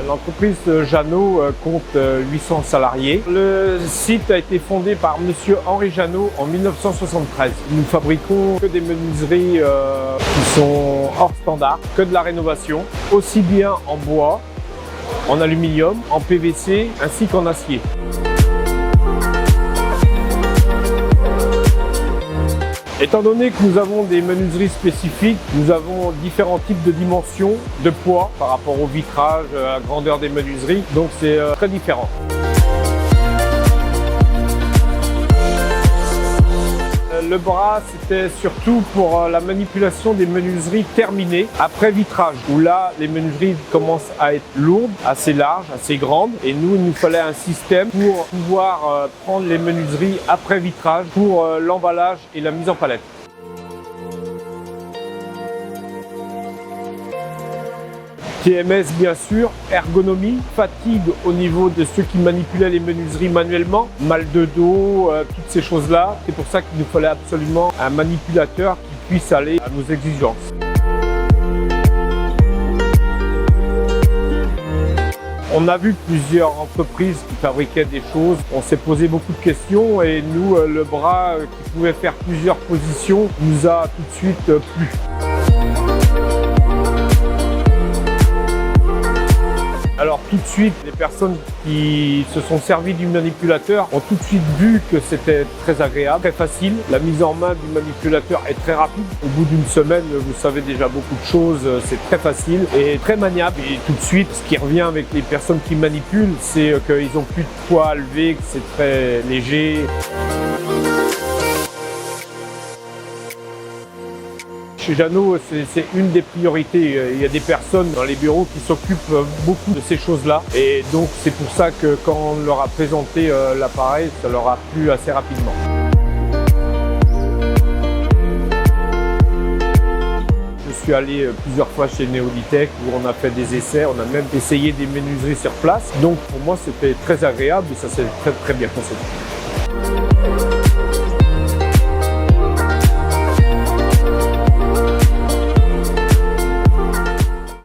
L'entreprise Jeannot compte 800 salariés. Le site a été fondé par monsieur Henri Jeannot en 1973. Nous fabriquons que des menuiseries qui sont hors standard, que de la rénovation, aussi bien en bois, en aluminium, en PVC ainsi qu'en acier. Étant donné que nous avons des menuiseries spécifiques, nous avons différents types de dimensions, de poids par rapport au vitrage, à la grandeur des menuiseries, donc c'est très différent. Le bras, c'était surtout pour la manipulation des menuiseries terminées après vitrage, où là, les menuiseries commencent à être lourdes, assez larges, assez grandes. Et nous, il nous fallait un système pour pouvoir prendre les menuiseries après vitrage pour l'emballage et la mise en palette. TMS bien sûr, ergonomie, fatigue au niveau de ceux qui manipulaient les menuiseries manuellement, mal de dos, toutes ces choses-là. C'est pour ça qu'il nous fallait absolument un manipulateur qui puisse aller à nos exigences. On a vu plusieurs entreprises qui fabriquaient des choses. On s'est posé beaucoup de questions et nous, le bras qui pouvait faire plusieurs positions nous a tout de suite plu. Alors tout de suite, les personnes qui se sont servies du manipulateur ont tout de suite vu que c'était très agréable, très facile. La mise en main du manipulateur est très rapide. Au bout d'une semaine, vous savez déjà beaucoup de choses, c'est très facile et très maniable. Et tout de suite, ce qui revient avec les personnes qui manipulent, c'est qu'ils n'ont plus de poids à lever, que c'est très léger. Chez Jeannot, c'est une des priorités. Il y a des personnes dans les bureaux qui s'occupent beaucoup de ces choses-là. Et donc, c'est pour ça que quand on leur a présenté l'appareil, ça leur a plu assez rapidement. Je suis allé plusieurs fois chez Neolitech où on a fait des essais, on a même essayé des menuiseries sur place. Donc, pour moi, c'était très agréable et ça s'est très bien passé.